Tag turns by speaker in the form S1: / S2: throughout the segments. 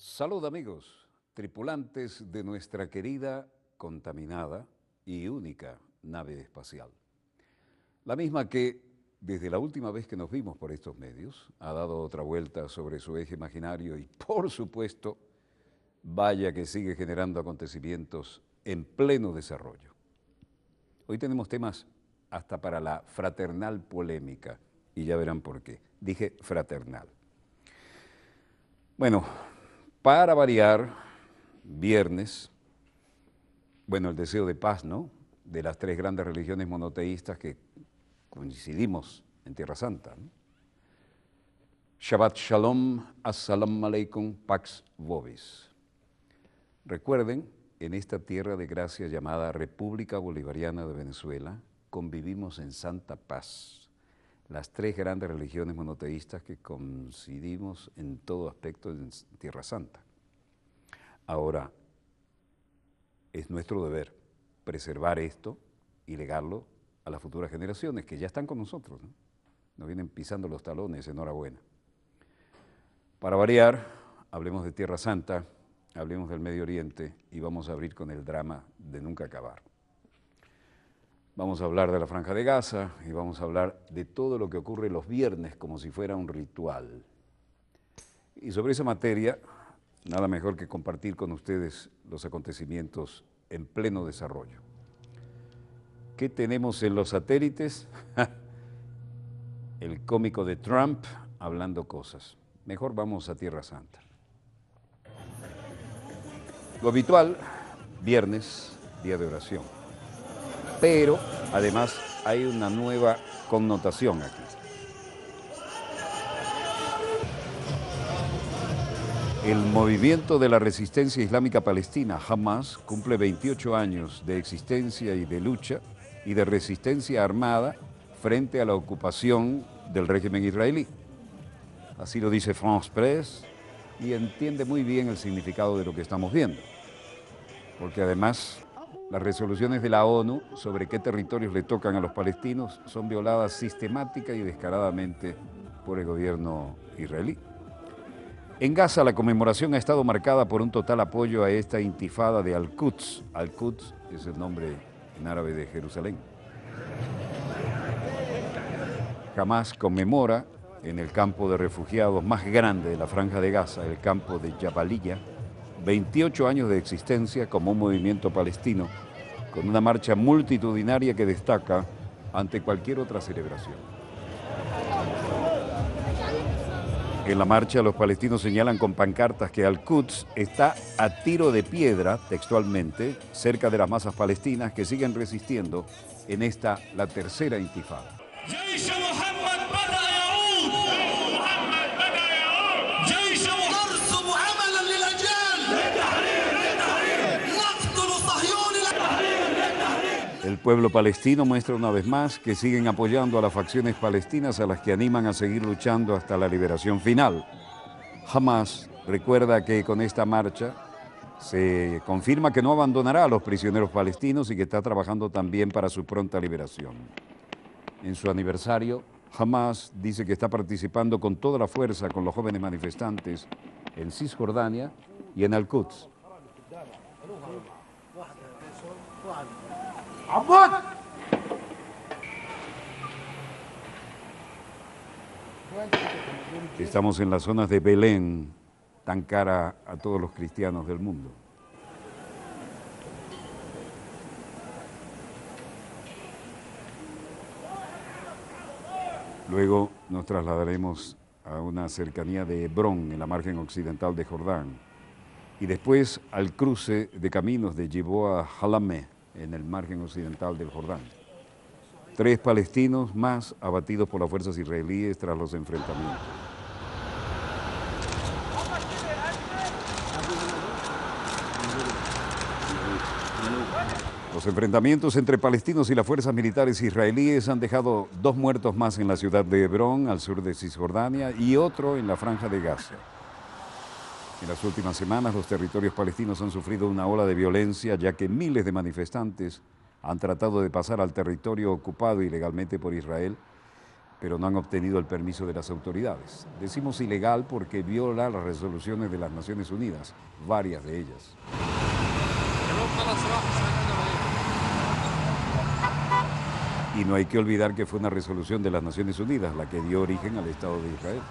S1: Salud amigos, tripulantes de nuestra querida, contaminada y única nave espacial. La misma que, desde la última vez que nos vimos por estos medios, ha dado otra vuelta sobre su eje imaginario y, por supuesto, vaya que sigue generando acontecimientos en pleno desarrollo. Hoy tenemos temas hasta para la fraternal polémica, y ya verán por qué. Dije fraternal. Bueno, para variar, viernes, el deseo de paz, ¿no?, de las tres grandes religiones monoteístas que coincidimos en Tierra Santa, ¿no? Shabbat Shalom, Assalamu Alaikum, Pax Vobis. Recuerden, en esta tierra de gracia llamada República Bolivariana de Venezuela, convivimos en santa paz las tres grandes religiones monoteístas que coincidimos en todo aspecto en Tierra Santa. Ahora, es nuestro deber preservar esto y legarlo a las futuras generaciones que ya están con nosotros, ¿no? Nos vienen pisando los talones, enhorabuena. Para variar, hablemos de Tierra Santa, hablemos del Medio Oriente y vamos a abrir con el drama de nunca acabar. Vamos a hablar de la Franja de Gaza y vamos a hablar de todo lo que ocurre los viernes como si fuera un ritual. Y sobre esa materia, nada mejor que compartir con ustedes los acontecimientos en pleno desarrollo. ¿Qué tenemos en los satélites? El cómico de Trump hablando cosas. Mejor vamos a Tierra Santa. Lo habitual, viernes, día de oración. Pero, además, hay una nueva connotación aquí. El movimiento de la resistencia islámica palestina, Hamas, cumple 28 años de existencia y de lucha y de resistencia armada frente a la ocupación del régimen israelí. Así lo dice France Press y entiende muy bien el significado de lo que estamos viendo. Porque además, las resoluciones de la ONU sobre qué territorios le tocan a los palestinos son violadas sistemática y descaradamente por el gobierno israelí. En Gaza, la conmemoración ha estado marcada por un total apoyo a esta intifada de Al-Quds. Al-Quds es el nombre en árabe de Jerusalén. Hamas conmemora en el campo de refugiados más grande de la Franja de Gaza, el campo de Jabalilla, 28 años de existencia como un movimiento palestino, con una marcha multitudinaria que destaca ante cualquier otra celebración. En la marcha, los palestinos señalan con pancartas que Al-Quds está a tiro de piedra, textualmente, cerca de las masas palestinas que siguen resistiendo en esta, la tercera intifada. El pueblo palestino muestra una vez más que siguen apoyando a las facciones palestinas a las que animan a seguir luchando hasta la liberación final. Hamas recuerda que con esta marcha se confirma que no abandonará a los prisioneros palestinos y que está trabajando también para su pronta liberación. En su aniversario, Hamas dice que está participando con toda la fuerza con los jóvenes manifestantes en Cisjordania y en Al-Quds. Estamos en las zonas de Belén, tan cara a todos los cristianos del mundo. Luego nos trasladaremos a una cercanía de Hebrón, en la margen occidental de Jordán, y después al cruce de caminos de Giboa Halamé, en el margen occidental del Jordán. 3 palestinos más abatidos por las fuerzas israelíes tras los enfrentamientos. Los enfrentamientos entre palestinos y las fuerzas militares israelíes han dejado 2 muertos más en la ciudad de Hebrón, al sur de Cisjordania, y otro en la Franja de Gaza. En las últimas semanas, los territorios palestinos han sufrido una ola de violencia, ya que miles de manifestantes han tratado de pasar al territorio ocupado ilegalmente por Israel pero no han obtenido el permiso de las autoridades. Decimos ilegal porque viola las resoluciones de las Naciones Unidas, varias de ellas. Y no hay que olvidar que fue una resolución de las Naciones Unidas la que dio origen al Estado de Israel.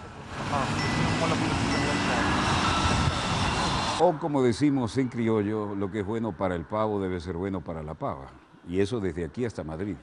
S1: O como decimos en criollo, lo que es bueno para el pavo debe ser bueno para la pava. Y eso desde aquí hasta Madrid.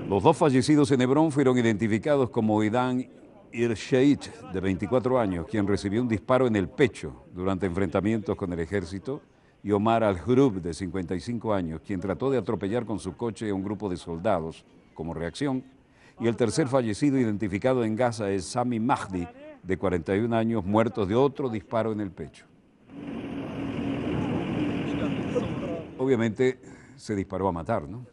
S1: Los dos fallecidos en Hebrón fueron identificados como Idan Irsheit, de 24 años, quien recibió un disparo en el pecho durante enfrentamientos con el ejército, y Omar al-Hrub, de 55 años, quien trató de atropellar con su coche a un grupo de soldados como reacción. Y el tercer fallecido identificado en Gaza es Sami Mahdi, de 41 años, muerto de otro disparo en el pecho. Obviamente se disparó a matar, ¿no?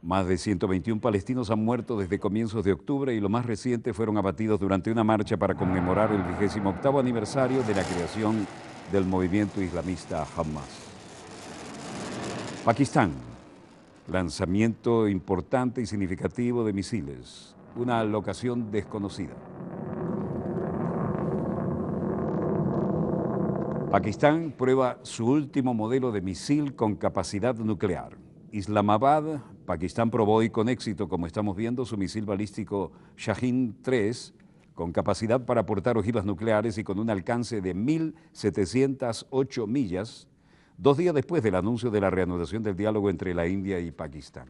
S1: Más de 121 palestinos han muerto desde comienzos de octubre y los más recientes fueron abatidos durante una marcha para conmemorar el 28º aniversario de la creación del movimiento islamista Hamas. Pakistán, lanzamiento importante y significativo de misiles, una locación desconocida. Pakistán prueba su último modelo de misil con capacidad nuclear. Islamabad, Pakistán probó hoy con éxito, como estamos viendo, su misil balístico Shahin-3 con capacidad para aportar ojivas nucleares y con un alcance de 1.708 millas, 2 días después del anuncio de la reanudación del diálogo entre la India y Pakistán.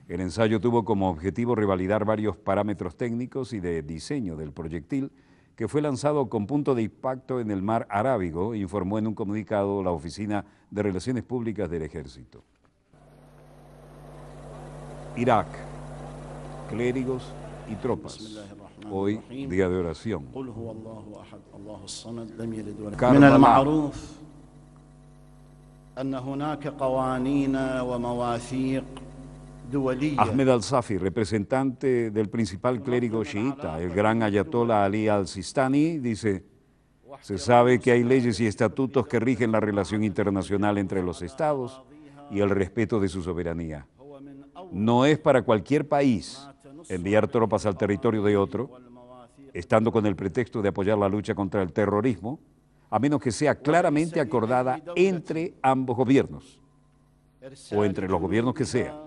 S1: El ensayo tuvo como objetivo revalidar varios parámetros técnicos y de diseño del proyectil, que fue lanzado con punto de impacto en el mar Arábigo, informó en un comunicado la Oficina de Relaciones Públicas del Ejército. Irak, clérigos y tropas. Hoy, día de oración. Karbala. Ahmed al-Safi, representante del principal clérigo chiita, el gran ayatollah Ali al-Sistani, dice: se sabe que hay leyes y estatutos que rigen la relación internacional entre los estados y el respeto de su soberanía. No es para cualquier país enviar tropas al territorio de otro, estando con el pretexto de apoyar la lucha contra el terrorismo, a menos que sea claramente acordada entre ambos gobiernos, o entre los gobiernos que sea.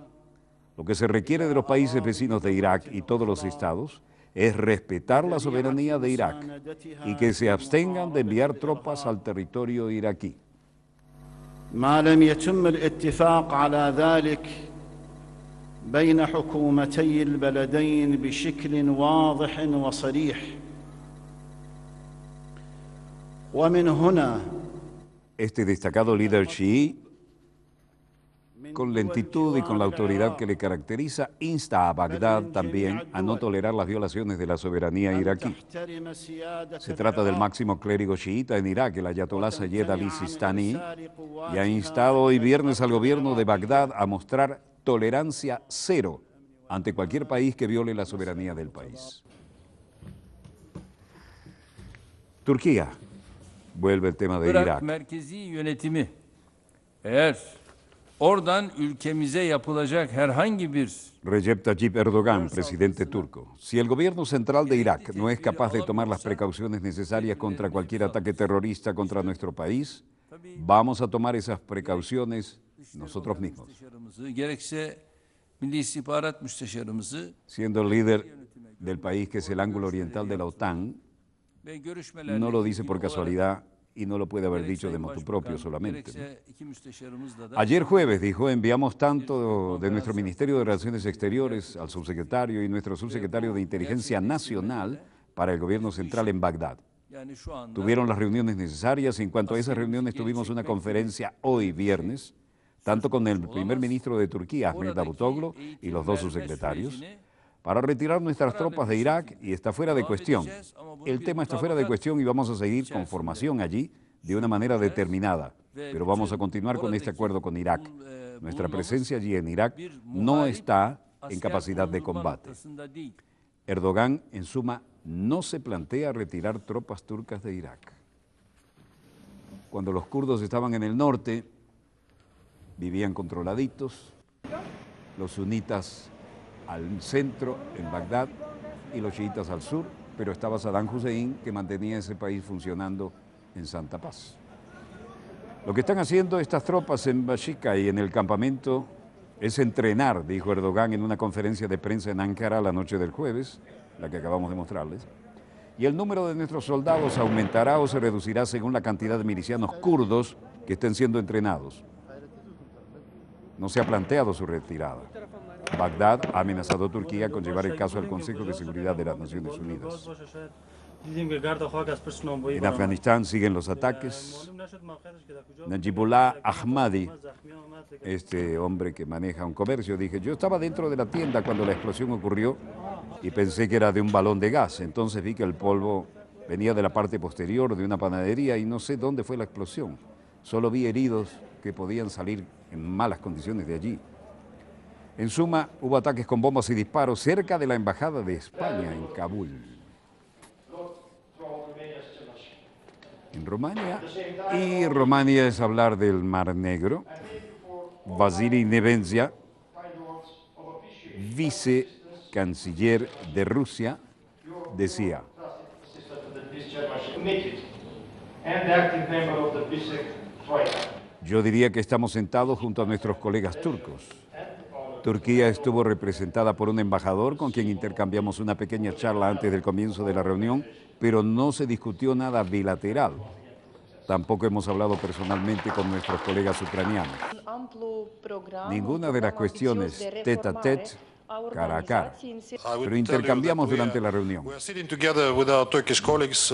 S1: Lo que se requiere de los países vecinos de Irak y todos los estados es respetar la soberanía de Irak y que se abstengan de enviar tropas al territorio iraquí.
S2: ما لم يتم الاتفاق على ذلك بين حكومتي البلدين بشكل واضح وصريح ومن هنا
S1: Este destacado líder chií, con lentitud y con la autoridad que le caracteriza, insta a Bagdad también a no tolerar las violaciones de la soberanía iraquí. Se trata del máximo clérigo chiita en Irak, el ayatolá Sayed Ali Sistani, y ha instado hoy viernes al gobierno de Bagdad a mostrar tolerancia cero ante cualquier país que viole la soberanía del país. Turquía, vuelve el tema de Irak.
S3: Merkezi yönetimi eğer oradan ülkemize yapılacak herhangi bir
S1: Recep Tayyip Erdogan, presidente turco. Si el gobierno central de Irak no es capaz de tomar las precauciones necesarias contra cualquier ataque terrorista contra nuestro país, vamos a tomar esas precauciones nosotros mismos.
S3: gerekse Milli İstihbarat Müsteşarımızı
S1: Siendo el líder del país que es el ángulo oriental de la OTAN,
S3: ve görüşmelerle
S1: no lo dice por
S3: ilgili olarak
S1: casualidad y no lo puede haber
S3: gerek
S1: dicho de
S3: Sayın
S1: motu
S3: Başbakan,
S1: propio solamente, ¿no?
S3: gerekse iki müsteşarımızla da
S1: Ayer jueves, dijo, enviamos tanto de nuestro Ministerio de Relaciones Exteriores al subsecretario y nuestro subsecretario de Inteligencia Nacional para el gobierno central en Bagdad.
S3: yani şu anda
S1: Tuvieron las reuniones necesarias y en cuanto a esas reuniones tuvimos una conferencia hoy viernes, tanto con el primer ministro de Turquía, Ahmet Davutoglu, y los dos subsecretarios, para retirar nuestras tropas de Irak, y está fuera de cuestión. El tema está fuera de cuestión y vamos a seguir con formación allí de una manera determinada, pero vamos a continuar con este acuerdo con Irak. Nuestra presencia allí en Irak no está en capacidad de combate. Erdogan, en suma, no se plantea retirar tropas turcas de Irak. Cuando los kurdos estaban en el norte, vivían controladitos, los sunitas al centro, en Bagdad, y los chiitas al sur, pero estaba Saddam Hussein, que mantenía ese país funcionando en santa paz. Lo que están haciendo estas tropas en Bashika y en el campamento es entrenar, dijo Erdogan en una conferencia de prensa en Ankara la noche del jueves, la que acabamos de mostrarles, y el número de nuestros soldados aumentará o se reducirá según la cantidad de milicianos kurdos que estén siendo entrenados. No se ha planteado su retirada. Bagdad ha amenazado a Turquía con llevar el caso al Consejo de Seguridad de las Naciones Unidas. En Afganistán siguen los ataques. Najibullah Ahmadi, este hombre que maneja un comercio, dije, yo estaba dentro de la tienda cuando la explosión ocurrió y pensé que era de un balón de gas. Entonces vi que el polvo venía de la parte posterior de una panadería y no sé dónde fue la explosión. Solo vi heridos que podían salir en malas condiciones de allí. En suma, hubo ataques con bombas y disparos cerca de la embajada de España en Kabul. En Rumania, y Rumania es hablar del Mar Negro, Vasili Nevencia, vicecanciller de Rusia, decía: yo diría que estamos sentados junto a nuestros colegas turcos. Turquía estuvo representada por un embajador con quien intercambiamos una pequeña charla antes del comienzo de la reunión, pero no se discutió nada bilateral. Tampoco hemos hablado personalmente con nuestros colegas ucranianos. Ninguna de las cuestiones tête à tête, cara a cara, pero intercambiamos durante la reunión.
S4: We are sitting together with our Turkish colleagues,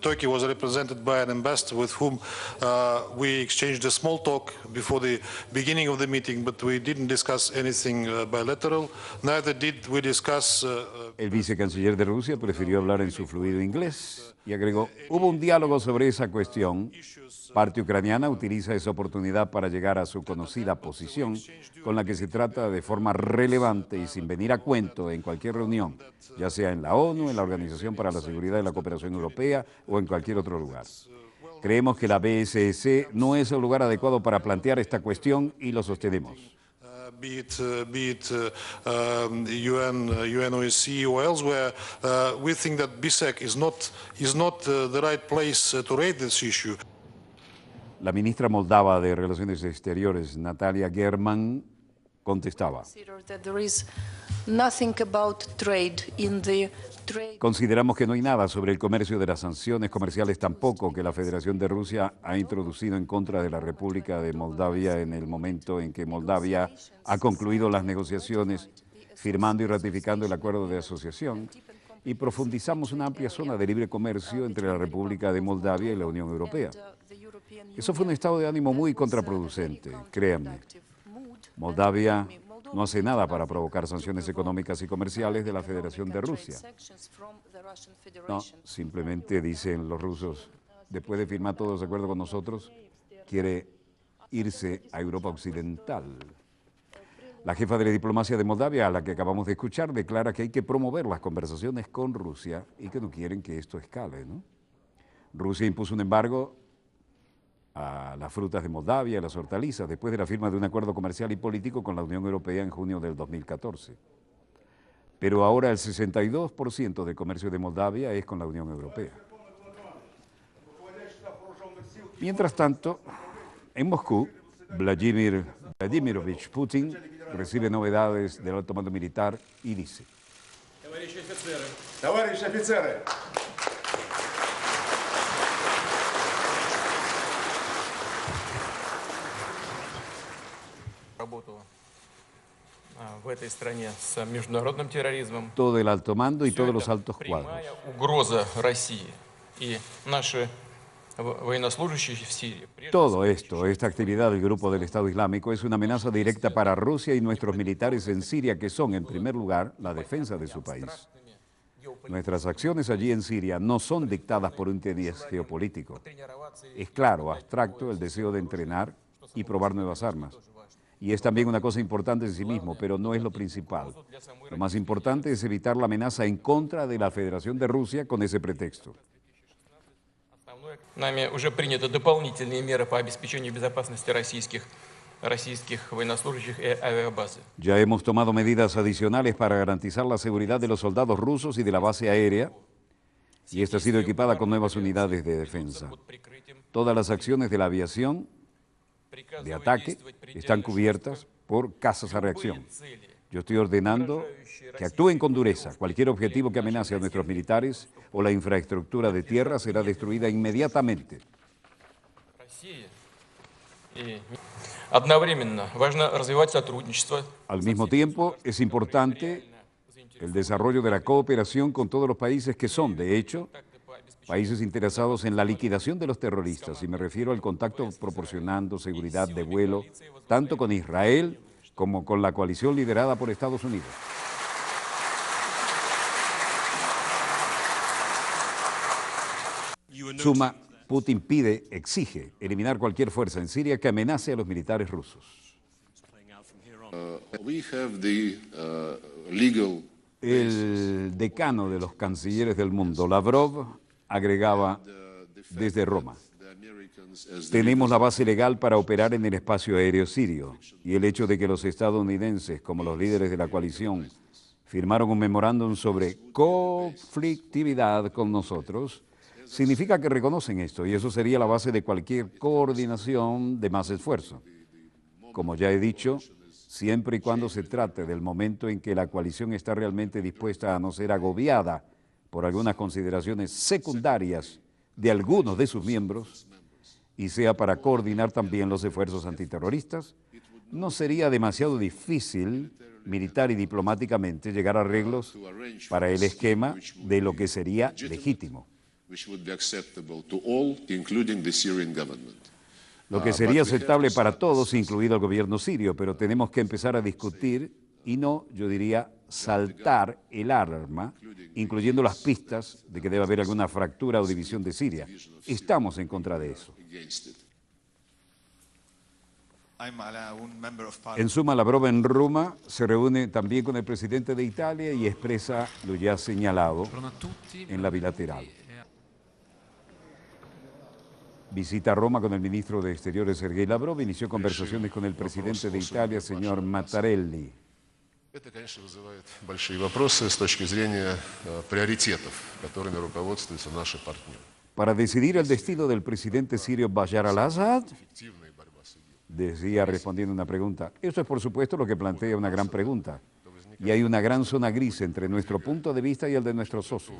S4: Turkey was represented by an ambassador with whom we exchanged a small talk before the beginning of the meeting, but we didn't discuss anything bilateral. Neither did we discuss.
S1: El vicecanciller de Rusia prefirió hablar en su fluido inglés y agregó: hubo un diálogo sobre esa cuestión. Parte ucraniana utiliza esa oportunidad para llegar a su conocida posición, con la que se trata de forma relevante y sin venir a cuento en cualquier reunión, ya sea en la ONU, en la Organización para la Seguridad y la Cooperación Europea o en cualquier otro lugar. Creemos que la BSS no es el lugar adecuado para plantear esta cuestión y lo sostenemos.
S4: Be it UN OSCE or elsewhere, we think that BSEC is not the right place to raise this issue.
S1: La ministra moldava de Relaciones Exteriores, Natalia German, contestaba: consideramos que no hay nada sobre el comercio de las sanciones comerciales tampoco que la Federación de Rusia ha introducido en contra de la República de Moldavia en el momento en que Moldavia ha concluido las negociaciones, firmando y ratificando el acuerdo de asociación, y profundizamos una amplia zona de libre comercio entre la República de Moldavia y la Unión Europea. Eso fue un estado de ánimo muy contraproducente, créanme. Moldavia no hace nada para provocar sanciones económicas y comerciales de la Federación de Rusia. No, simplemente dicen los rusos, después de firmar todos los acuerdos con nosotros, quiere irse a Europa Occidental. La jefa de la diplomacia de Moldavia, a la que acabamos de escuchar, declara que hay que promover las conversaciones con Rusia y que no quieren que esto escale, ¿no? Rusia impuso un embargo a las frutas de Moldavia y a las hortalizas después de la firma de un acuerdo comercial y político con la Unión Europea en junio del 2014. Pero ahora el 62% del comercio de Moldavia es con la Unión Europea. Mientras tanto, en Moscú, Vladimir Vladimirovich Putin recibe novedades del alto mando militar y dice:
S5: Товарищи офицеры!
S6: В этой стране с международным терроризмом.
S1: Todo el alto mando y todos los altos cuadros.
S6: Прямая угроза России и наши военнослужащие в Сирии.
S1: Todo esto, esta actividad del Grupo del Estado Islámico es una amenaza directa para Rusia y nuestros militares en Siria, que son, en primer lugar, la defensa de su país. Nuestras acciones allí en Siria no son dictadas por un interés geopolítico. Es claro, abstracto, el deseo de entrenar y probar nuevas armas. Y es también una cosa importante en sí mismo, pero no es lo principal. Lo más importante es evitar la amenaza en contra de la Federación de Rusia con ese pretexto.
S6: Нами уже приняты дополнительные меры по обеспечению безопасности российских российских военнослужащих и авиабазы.
S1: Ya hemos tomado medidas adicionales para garantizar la seguridad de los soldados rusos y de la base aérea, y esta ha sido equipada con nuevas unidades de defensa. Todas las acciones de la aviación de ataque están cubiertas por casas a reacción. Yo estoy ordenando que actúen con dureza. Cualquier objetivo que amenace a nuestros militares o la infraestructura de tierra será destruida inmediatamente. Al mismo tiempo, es importante el desarrollo de la cooperación con todos los países que son, de hecho, países interesados en la liquidación de los terroristas, y me refiero al contacto proporcionando seguridad de vuelo, tanto con Israel como con la coalición liderada por Estados Unidos. Suma, Putin exige eliminar cualquier fuerza en Siria que amenace a los militares rusos. El decano de los cancilleres del mundo, Lavrov, agregaba desde Roma: tenemos la base legal para operar en el espacio aéreo sirio, y el hecho de que los estadounidenses, como los líderes de la coalición, firmaron un memorándum sobre conflictividad con nosotros, significa que reconocen esto, y eso sería la base de cualquier coordinación de más esfuerzo. Como ya he dicho, siempre y cuando se trate del momento en que la coalición está realmente dispuesta a no ser agobiada por algunas consideraciones secundarias de algunos de sus miembros, y sea para coordinar también los esfuerzos antiterroristas, no sería demasiado difícil militar y diplomáticamente llegar a arreglos para el esquema de lo que sería legítimo. Lo que sería aceptable para todos, incluido el gobierno sirio, pero tenemos que empezar a discutir y no, yo diría, saltar el alarma, incluyendo las pistas de que debe haber alguna fractura o división de Siria. Estamos en contra de eso. En suma, Lavrov en Roma se reúne también con el presidente de Italia y expresa lo ya señalado en la bilateral. Visita Roma con el ministro de Exteriores, Sergei Lavrov, inició conversaciones con el presidente de Italia, señor Mattarelli.
S5: Это, конечно, вызывает большие вопросы с точки зрения приоритетов, которыми руководствуются наши партнеры.
S1: Para decidir el destino del presidente sirio Bashar al-Assad, decía respondiendo una pregunta, eso es por supuesto lo que plantea una gran pregunta, y hay una gran zona gris entre nuestro punto de vista y el de nuestros socios.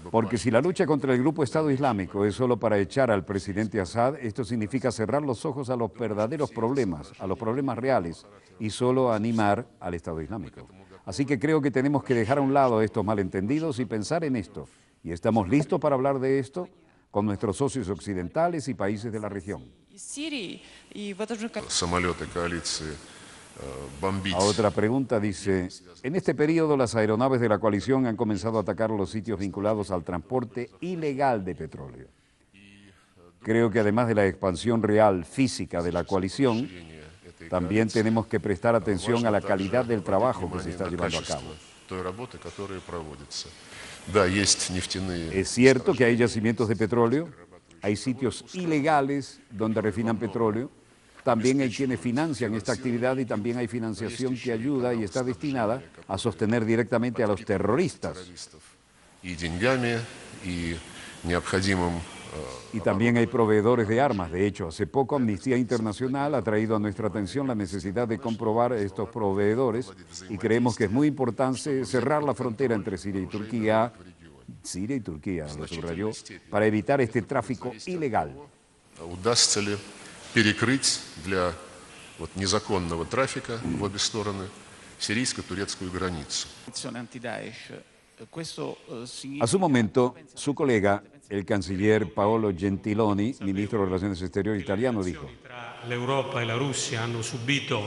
S1: Porque si la lucha contra el grupo Estado Islámico es solo para echar al presidente Assad, esto significa cerrar los ojos a los verdaderos problemas, a los problemas reales, y solo animar al Estado Islámico. Así que creo que tenemos que dejar a un lado estos malentendidos y pensar en esto. Y estamos listos para hablar de esto con nuestros socios occidentales y países de la región. A otra pregunta dice, en este periodo las aeronaves de la coalición han comenzado a atacar los sitios vinculados al transporte ilegal de petróleo. Creo que además de la expansión real física de la coalición, también tenemos que prestar atención a la calidad del trabajo que se está llevando a cabo. Es cierto que hay yacimientos de petróleo, hay sitios ilegales donde refinan petróleo. También hay quienes financian esta actividad y también hay financiación que ayuda y está destinada a sostener directamente a los terroristas. Y también hay proveedores de armas. De hecho, hace poco Amnistía Internacional ha traído a nuestra atención la necesidad de comprobar estos proveedores y creemos que es muy importante cerrar la frontera entre Siria y Turquía, lo subrayó, para evitar este tráfico ilegal.
S5: Перекрыть для незаконного трафика в обе стороны сирийско-турецкую границу.
S1: A su momento, su colega, el canciller Paolo Gentiloni, ministro de Relaciones Exteriores italiano, dijo:
S7: L'Europa e la Russia hanno subito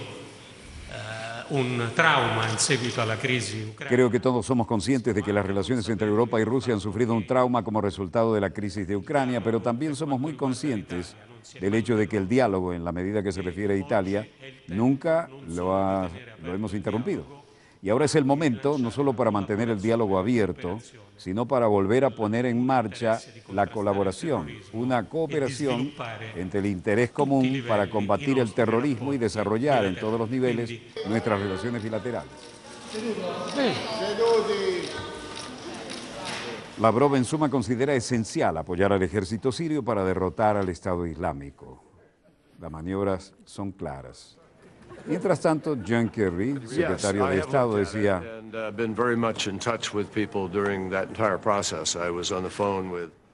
S7: un trauma en seguito alla crisi ucraina.
S1: Creo que todos somos conscientes de que las relaciones entre Europa y Rusia han sufrido un trauma como resultado de la crisis de Ucrania, pero también somos muy conscientes del hecho de que el diálogo, en la medida que se refiere a Italia, nunca lo hemos interrumpido. Y ahora es el momento, no solo para mantener el diálogo abierto, sino para volver a poner en marcha la colaboración, una cooperación entre el interés común para combatir el terrorismo y desarrollar en todos los niveles nuestras relaciones bilaterales. Lavrov en suma considera esencial apoyar al ejército sirio para derrotar al Estado Islámico. Las maniobras son claras. Mientras tanto, John Kerry, secretario de Estado, decía: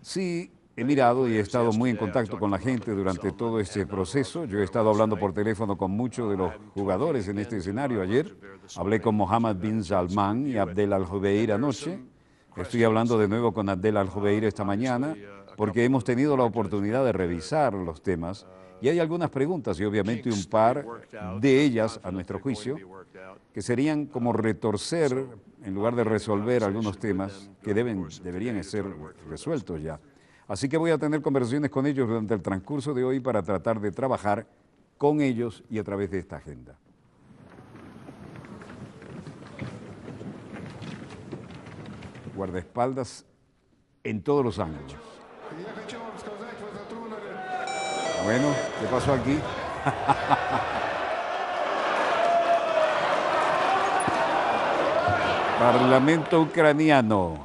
S1: sí, he mirado y he estado muy en contacto con la gente durante todo este proceso. Yo he estado hablando por teléfono con muchos de los jugadores en este escenario ayer. Hablé con Mohammed bin Salman y Abdel Al-Jubeir anoche. Estoy hablando de nuevo con Abdel Al-Jubeir esta mañana porque hemos tenido la oportunidad de revisar los temas. Y hay algunas preguntas y obviamente un par de ellas, a nuestro juicio, que serían como retorcer en lugar de resolver algunos temas que deberían ser resueltos ya. Así que voy a tener conversaciones con ellos durante el transcurso de hoy para tratar de trabajar con ellos y a través de esta agenda. Guardaespaldas en todos los ángulos. Bueno, ¿qué pasó aquí? Parlamento ucraniano.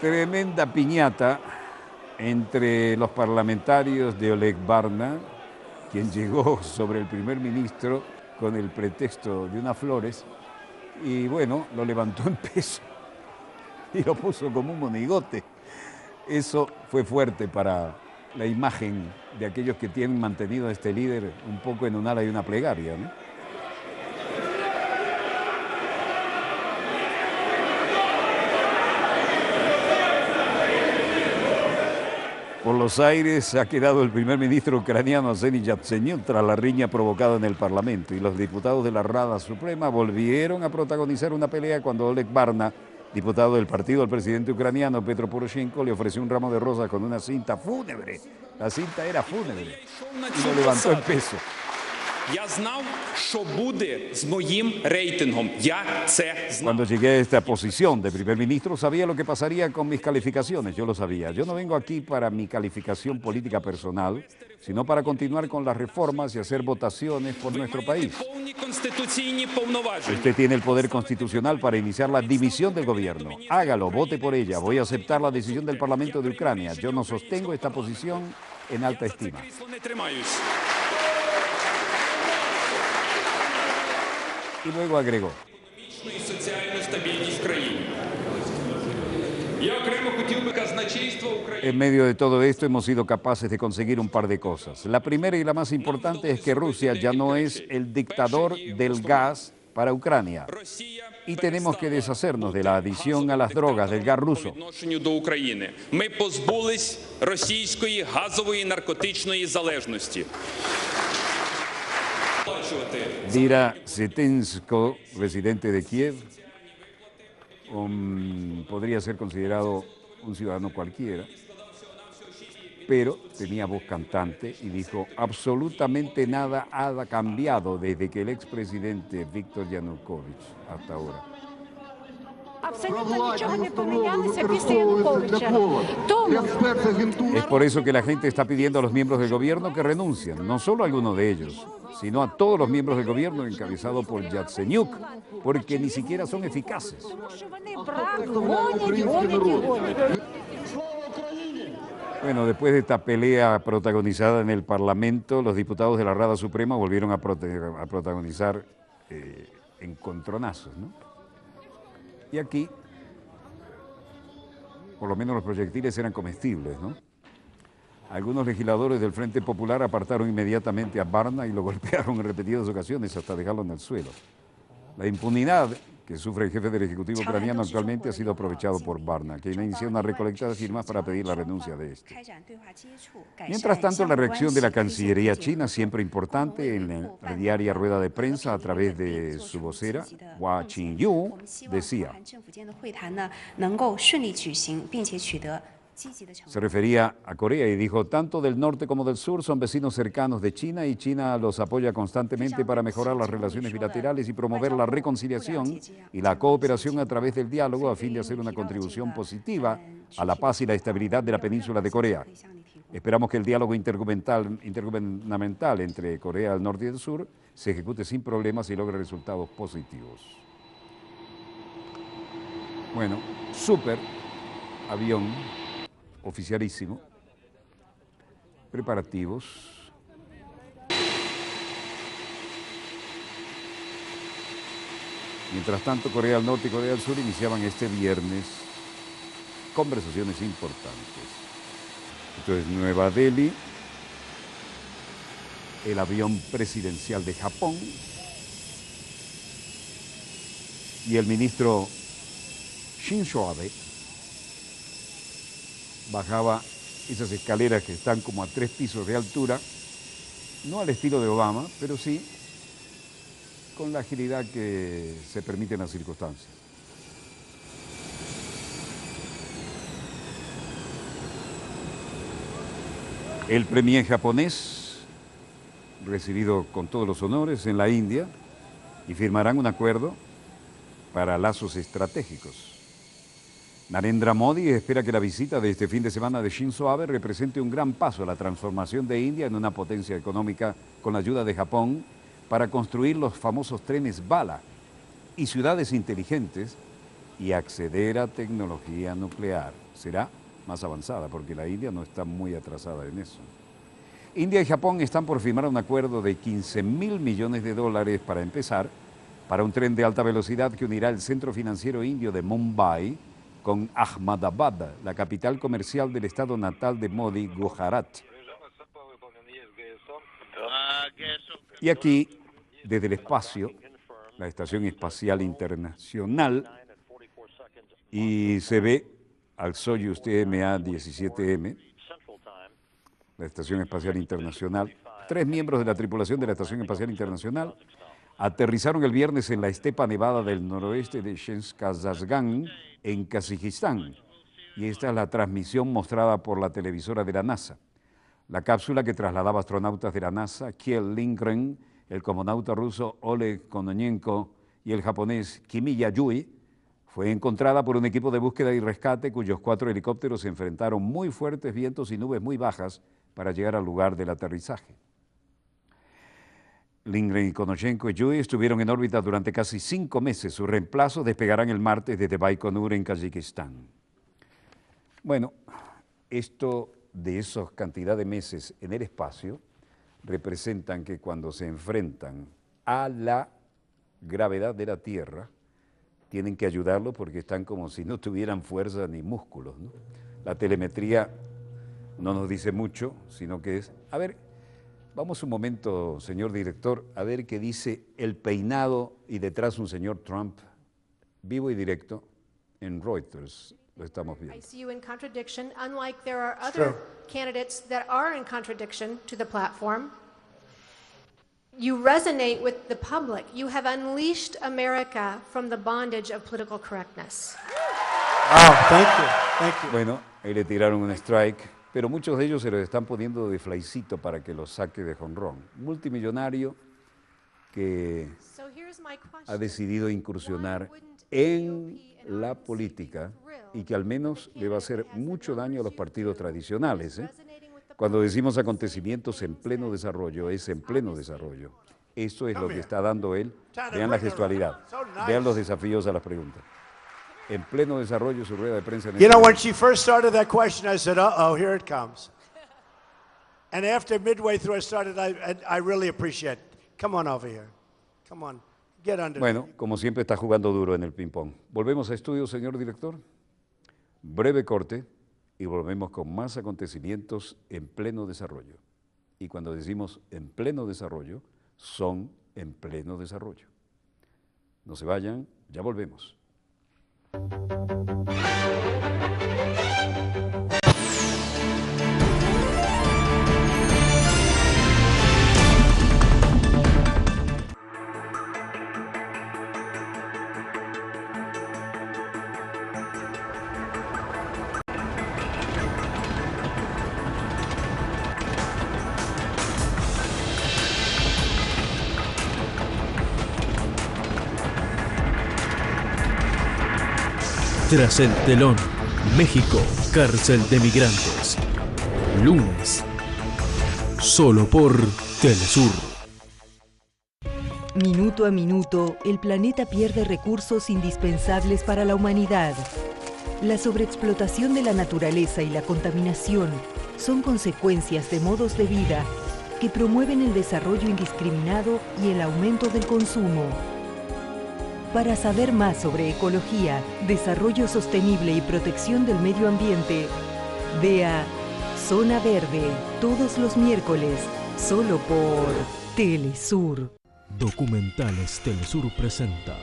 S1: Tremenda piñata entre los parlamentarios de Oleg Barna, quien llegó sobre el primer ministro con el pretexto de unas flores y bueno, lo levantó en peso y lo puso como un monigote. Eso fue fuerte para la imagen de aquellos que tienen mantenido a este líder un poco en un ala y una plegaria, ¿no? Por los aires ha quedado el primer ministro ucraniano Arsenij Yatsenyuk tras la riña provocada en el Parlamento y los diputados de la Rada Suprema volvieron a protagonizar una pelea cuando Oleg Barna, diputado del partido del presidente ucraniano Petro Poroshenko, le ofreció un ramo de rosas con una cinta fúnebre. La cinta era fúnebre y lo levantó en peso. Cuando llegué a esta posición de primer ministro, sabía lo que pasaría con mis calificaciones, yo lo sabía. Yo no vengo aquí para mi calificación política personal, sino para continuar con las reformas y hacer votaciones por nuestro país. Usted tiene el poder constitucional para iniciar la dimisión del gobierno. Hágalo, vote por ella. Voy a aceptar la decisión del Parlamento de Ucrania. Yo no sostengo esta posición en alta estima. Y luego agregó: en medio de todo esto hemos sido capaces de conseguir un par de cosas. La primera y la más importante es que Rusia ya no es el dictador del gas para Ucrania y tenemos que deshacernos de la adicción a las drogas del gas ruso. Dira Setensko, residente de Kiev, podría ser considerado un ciudadano cualquiera, pero tenía voz cantante y dijo: absolutamente nada ha cambiado desde que el expresidente Viktor Yanukovych hasta ahora. Es por eso que la gente está pidiendo a los miembros del gobierno que renuncien, no solo a algunos de ellos, sino a todos los miembros del gobierno encabezado por Yatsenyuk, porque ni siquiera son eficaces. Bueno, después de esta pelea protagonizada en el Parlamento, los diputados de la Rada Suprema volvieron a protagonizar encontronazos, ¿no? Y aquí, por lo menos los proyectiles eran comestibles, ¿no? Algunos legisladores del Frente Popular apartaron inmediatamente a Barna y lo golpearon en repetidas ocasiones hasta dejarlo en el suelo. La impunidad que sufre el jefe del Ejecutivo ucraniano actualmente ha sido aprovechado por Barna, que inició una recolecta de firmas para pedir la renuncia de este. Mientras tanto, la reacción de la Cancillería china, siempre importante en la diaria rueda de prensa a través de su vocera, Hua Qingyu, decía: Se refería a Corea y dijo, tanto del norte como del sur son vecinos cercanos de China y China los apoya constantemente para mejorar las relaciones bilaterales y promover la reconciliación y la cooperación a través del diálogo a fin de hacer una contribución positiva a la paz y la estabilidad de la península de Corea. Esperamos que el diálogo intergubernamental entre Corea del Norte y del Sur se ejecute sin problemas y logre resultados positivos. Bueno, súper avión oficialísimo, preparativos. Mientras tanto, Corea del Norte y Corea del Sur iniciaban este viernes conversaciones importantes. Entonces, Nueva Delhi, el avión presidencial de Japón y el ministro Shinzo Abe bajaba esas escaleras que están como a 3 pisos de altura, no al estilo de Obama, pero sí con la agilidad que se permite en las circunstancias. El premier japonés, recibido con todos los honores en la India, y firmarán un acuerdo para lazos estratégicos. Narendra Modi espera que la visita de este fin de semana de Shinzo Abe represente un gran paso a la transformación de India en una potencia económica con la ayuda de Japón para construir los famosos trenes bala y ciudades inteligentes y acceder a tecnología nuclear. Será más avanzada porque la India no está muy atrasada en eso. India y Japón están por firmar un acuerdo de $15.000 millones para empezar, para un tren de alta velocidad que unirá el centro financiero indio de Mumbai con Ahmedabad, la capital comercial del estado natal de Modi, Gujarat. Y aquí, desde el espacio, la Estación Espacial Internacional, y se ve al Soyuz TMA-17M, la Estación Espacial Internacional. 3 miembros de la tripulación de la Estación Espacial Internacional aterrizaron el viernes en la estepa nevada del noroeste de Shenzhen, en Kazajistán. Y esta es la transmisión mostrada por la televisora de la NASA. La cápsula que trasladaba astronautas de la NASA, Kjell Lindgren, el cosmonauta ruso Oleg Kononenko y el japonés Kimi Yayoi, fue encontrada por un equipo de búsqueda y rescate cuyos 4 helicópteros se enfrentaron muy fuertes vientos y nubes muy bajas para llegar al lugar del aterrizaje. Lindgren y Kononenko y Yui estuvieron en órbita durante casi 5 meses. Sus reemplazos despegarán el martes desde Baikonur en Kazajistán. Bueno, esto de esas cantidad de meses en el espacio representan que cuando se enfrentan a la gravedad de la Tierra, tienen que ayudarlo porque están como si no tuvieran fuerza ni músculos, ¿no? La telemetría no nos dice mucho, sino que es... A ver, vamos un momento, señor director, a ver qué dice el peinado y detrás un señor Trump, vivo y directo, en Reuters. Lo estamos viendo.
S8: I see you in contradiction, unlike there are other candidates that are in contradiction to the platform. You resonate with the public. You have unleashed America from the bondage of political correctness.
S2: Oh, thank you. Thank you.
S1: Bueno, ahí le tiraron un strike, pero muchos de ellos se los están poniendo de flycito para que los saque de jonrón. Multimillonario que
S8: So here's my question.
S1: ha decidido incursionar en la política y que al menos le va a hacer mucho daño a los partidos tradicionales, ¿eh? Cuando decimos acontecimientos en pleno desarrollo, es en pleno desarrollo. Esto es lo que está dando él. Vean la gestualidad, vean los desafíos a las preguntas. En pleno desarrollo su rueda de prensa.
S9: You know, when she first started that question, I said, uh-oh, here it comes. And after midway through I started, I really appreciate it. Come on over here. Come on, get under.
S1: Bueno, como siempre está jugando duro en el ping-pong. Volvemos a estudio, señor director. Breve corte y volvemos con más acontecimientos en pleno desarrollo. Y cuando decimos en pleno desarrollo, son en pleno desarrollo. No se vayan, ya volvemos.
S10: Tras el telón, México, cárcel de migrantes. Lunes, solo por Telesur.
S11: Minuto a minuto, el planeta pierde recursos indispensables para la humanidad. La sobreexplotación de la naturaleza y la contaminación son consecuencias de modos de vida que promueven el desarrollo indiscriminado y el aumento del consumo. Para saber más sobre ecología, desarrollo sostenible y protección del medio ambiente, vea Zona Verde todos los miércoles, solo por Telesur.
S10: Documentales Telesur presenta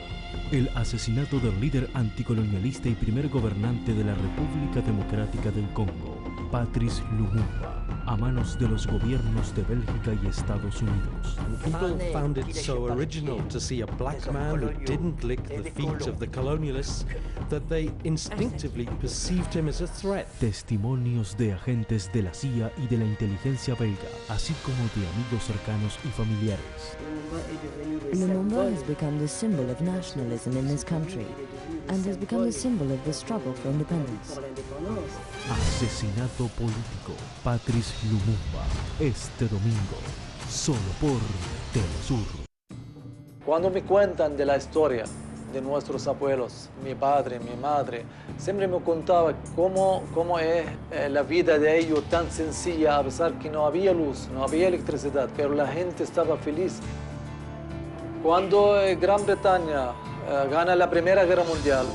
S10: el asesinato del líder anticolonialista y primer gobernante de la República Democrática del Congo, Patrice Lumumba, a manos de los gobiernos de Bélgica y Estados Unidos.
S12: People found it so original to see a black man who didn't lick the feet of the colonialists that they instinctively perceived him as a threat.
S10: Testimonios de agentes de la CIA y de la inteligencia belga, así como de amigos cercanos y familiares.
S13: Lumumba has become the symbol of nationalism in this country and has become the symbol of the struggle for independence.
S10: Asesinato político. Patrice Lumumba. Este domingo, solo por Telesur.
S14: Cuando me cuentan de la historia de nuestros abuelos, mi padre, mi madre, siempre me contaba cómo es la vida de ellos tan sencilla, a pesar que no había luz, no había electricidad, pero la gente estaba feliz. Cuando Gran Bretaña gana la Primera Guerra Mundial,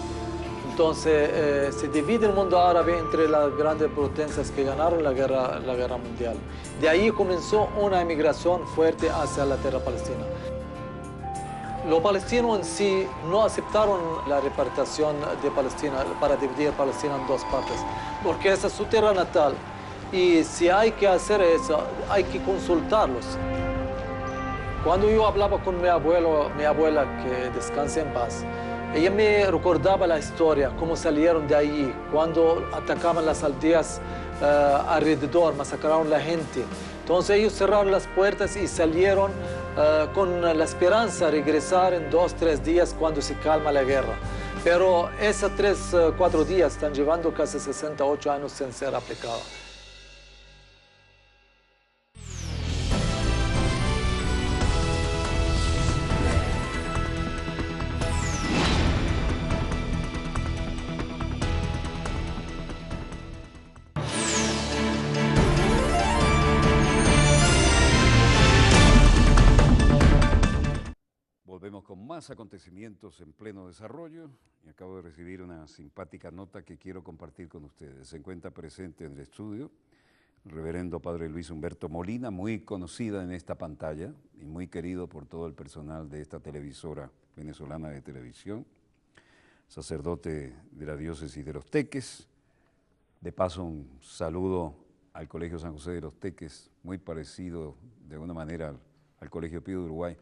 S14: entonces se divide el mundo árabe entre las grandes potencias que ganaron la guerra mundial. De ahí comenzó una emigración fuerte hacia la tierra palestina. Los palestinos en sí no aceptaron la repartición de Palestina para dividir Palestina en dos partes, porque esa es su tierra natal y si hay que hacer eso, hay que consultarlos. Cuando yo hablaba con mi abuela, que descanse en paz, ella me recordaba la historia, cómo salieron de allí, cuando atacaban las aldeas alrededor, masacraron a la gente. Entonces ellos cerraron las puertas y salieron con la esperanza de regresar en 2 o 3 días cuando se calma la guerra. Pero esos 3 o 4 días están llevando casi 68 años sin ser aplicados.
S1: Volvemos con más acontecimientos en pleno desarrollo y acabo de recibir una simpática nota que quiero compartir con ustedes. Se encuentra presente en el estudio el reverendo padre Luis Humberto Molina, muy conocida en esta pantalla y muy querido por todo el personal de esta televisora venezolana de televisión, sacerdote de la diócesis de Los Teques. De paso, un saludo al Colegio San José de Los Teques, muy parecido de alguna manera al Colegio Pío de Uruguay,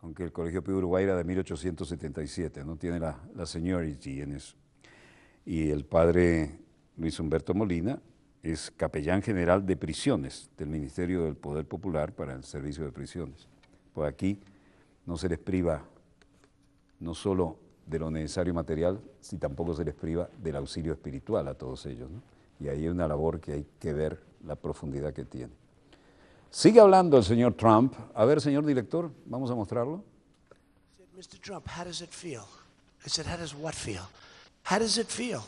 S1: aunque el Colegio Pío de Uruguay era de 1877, no tiene la seniority en eso. Y el padre Luis Humberto Molina es capellán general de prisiones del Ministerio del Poder Popular para el Servicio de Prisiones. Pues aquí no se les priva no solo de lo necesario material, sino tampoco se les priva del auxilio espiritual a todos ellos, ¿no? Y ahí hay una labor que hay que ver la profundidad que tiene. Sigue hablando el señor Trump. A ver, señor director, vamos a mostrarlo.
S9: Mr. Trump, how does it feel? I said, how does what feel? How does it feel?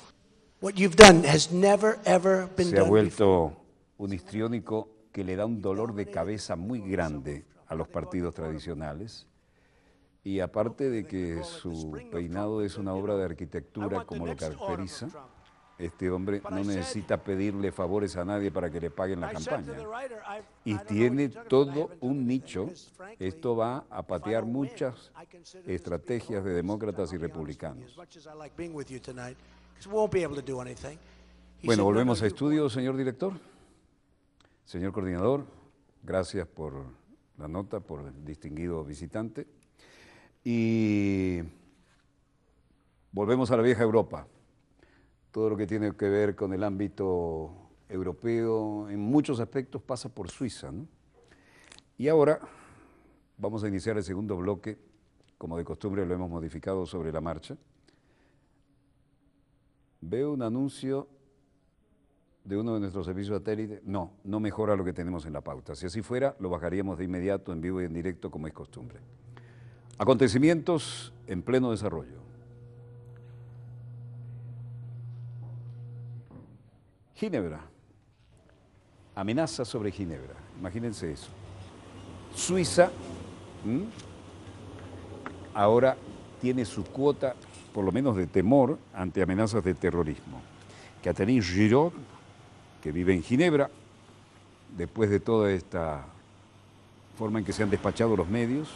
S9: What you've done has never, ever been done before.
S1: Se ha vuelto un histriónico que le da un dolor de cabeza muy grande a los partidos tradicionales. Y aparte de que su peinado es una obra de arquitectura como lo caracteriza, este hombre no necesita pedirle favores a nadie para que le paguen la campaña. Y tiene todo un nicho. Esto va a patear muchas estrategias de demócratas y republicanos. Bueno, volvemos a estudio, señor director. Señor coordinador, gracias por la nota, por el distinguido visitante. Y volvemos a la vieja Europa. Todo lo que tiene que ver con el ámbito europeo, en muchos aspectos pasa por Suiza, ¿no? Y ahora vamos a iniciar el segundo bloque, como de costumbre lo hemos modificado sobre la marcha. Veo un anuncio de uno de nuestros servicios satélites. No, no mejora lo que tenemos en la pauta. Si así fuera, lo bajaríamos de inmediato, en vivo y en directo, como es costumbre. Acontecimientos en pleno desarrollo. Ginebra. Amenaza sobre Ginebra. Imagínense eso. Suiza ahora tiene su cuota, por lo menos de temor, ante amenazas de terrorismo. Catherine Giraud, que vive en Ginebra, después de toda esta forma en que se han despachado los medios,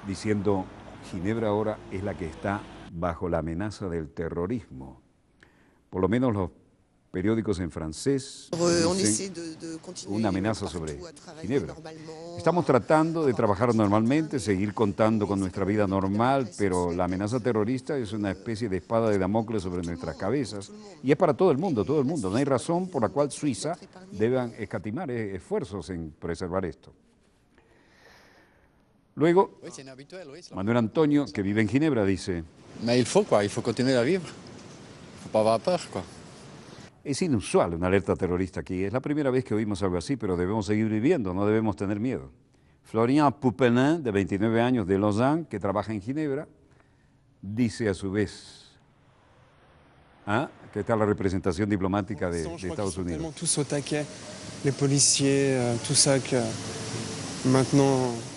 S1: diciendo Ginebra ahora es la que está bajo la amenaza del terrorismo. Por lo menos los periódicos en francés dicen una amenaza sobre Ginebra. Estamos tratando de trabajar normalmente, seguir contando con nuestra vida normal, pero la amenaza terrorista es una especie de espada de Damocles sobre nuestras cabezas y es para todo el mundo, todo el mundo. No hay razón por la cual Suiza deba escatimar esfuerzos en preservar esto. Luego, Manuel Antonio, que vive en Ginebra, dice:
S15: Mais il faut continuer à vivre. Il faut pas avoir peur, quoi.
S1: Es inusual una alerta terrorista aquí. Es la primera vez que oímos algo así, pero debemos seguir viviendo, no debemos tener miedo. Florian Poupenin, de 29 años, de Lausanne, que trabaja en Ginebra, dice a su vez, que está la representación diplomática de Estados Unidos.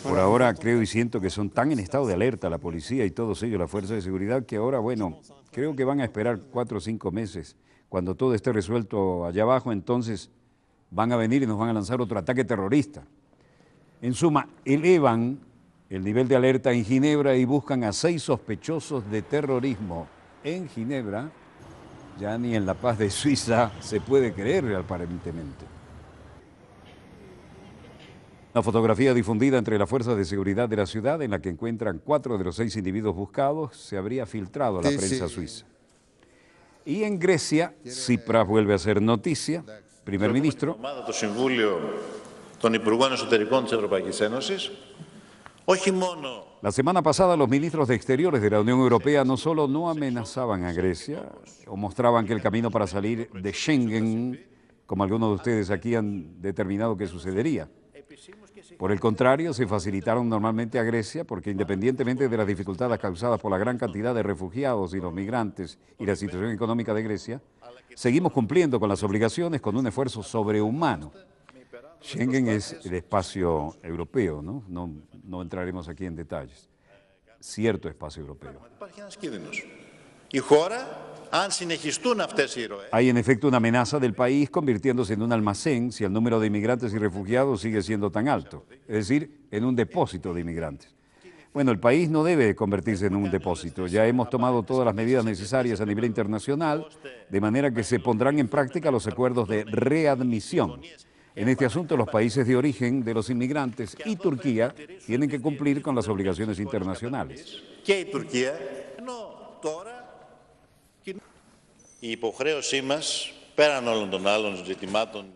S1: Por ahora creo y siento que son tan en estado de alerta la policía y todos ellos, la fuerza de seguridad, que ahora, bueno, creo que van a esperar 4 o 5 meses. Cuando todo esté resuelto allá abajo, entonces van a venir y nos van a lanzar otro ataque terrorista. En suma, elevan el nivel de alerta en Ginebra y buscan a 6 sospechosos de terrorismo en Ginebra. Ya ni en La Paz de Suiza se puede creer, aparentemente. Una fotografía difundida entre las fuerzas de seguridad de la ciudad, en la que encuentran 4 de los 6 individuos buscados, se habría filtrado a la prensa suiza. Y en Grecia, Tsipras vuelve a ser noticia, primer ministro. La semana pasada los ministros de Exteriores de la Unión Europea no solo no amenazaban a Grecia o mostraban que el camino para salir de Schengen, como algunos de ustedes aquí han determinado que sucedería. Por el contrario, se facilitaron normalmente a Grecia porque, independientemente de las dificultades causadas por la gran cantidad de refugiados y los migrantes y la situación económica de Grecia, seguimos cumpliendo con las obligaciones con un esfuerzo sobrehumano. Schengen es el espacio europeo, ¿no? No entraremos aquí en detalles. Cierto espacio europeo. Hay en efecto una amenaza del país convirtiéndose en un almacén si el número de inmigrantes y refugiados sigue siendo tan alto, es decir, en un depósito de inmigrantes. Bueno, el país no debe convertirse en un depósito. Ya hemos tomado todas las medidas necesarias a nivel internacional, de manera que se pondrán en práctica los acuerdos de readmisión. En este asunto, los países de origen de los inmigrantes y Turquía tienen que cumplir con las obligaciones internacionales.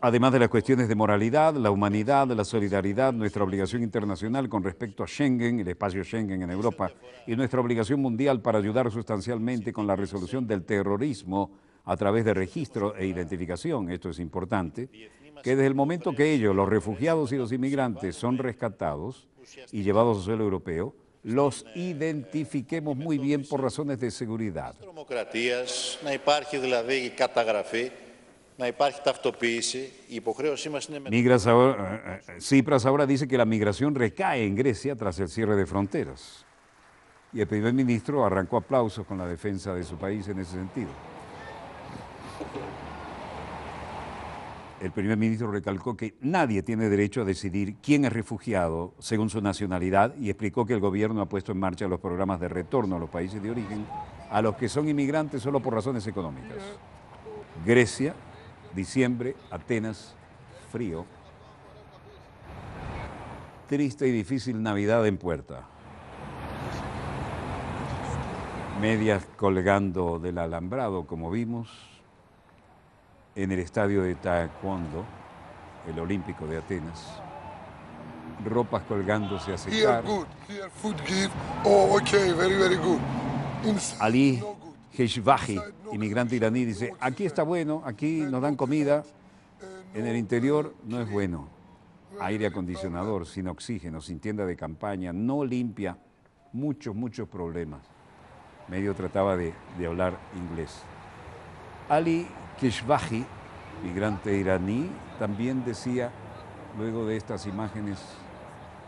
S1: Además de las cuestiones de moralidad, la humanidad, la solidaridad, nuestra obligación internacional con respecto a Schengen, el espacio Schengen en Europa, y nuestra obligación mundial para ayudar sustancialmente con la resolución del terrorismo a través de registro e identificación, esto es importante, que desde el momento que ellos, los refugiados y los inmigrantes, son rescatados y llevados a suelo europeo, los identifiquemos muy bien por razones de seguridad. Tsipras ahora dice que la migración recae en Grecia tras el cierre de fronteras. Y el primer ministro arrancó aplausos con la defensa de su país en ese sentido. El primer ministro recalcó que nadie tiene derecho a decidir quién es refugiado según su nacionalidad y explicó que el gobierno ha puesto en marcha los programas de retorno a los países de origen a los que son inmigrantes solo por razones económicas. Grecia, diciembre, Atenas, frío. Triste y difícil Navidad en puerta. Medias colgando del alambrado, como vimos, en el estadio de Taekwondo, el Olímpico de Atenas. Ropas colgándose a secar. Ali Keshvahi, inmigrante iraní, dice, aquí está bueno, aquí nos dan comida, en el interior no es bueno. Aire acondicionador, sin oxígeno, sin tienda de campaña, no limpia, muchos problemas. Medio trataba de hablar inglés. Ali Keshvahi, migrante iraní, también decía, luego de estas imágenes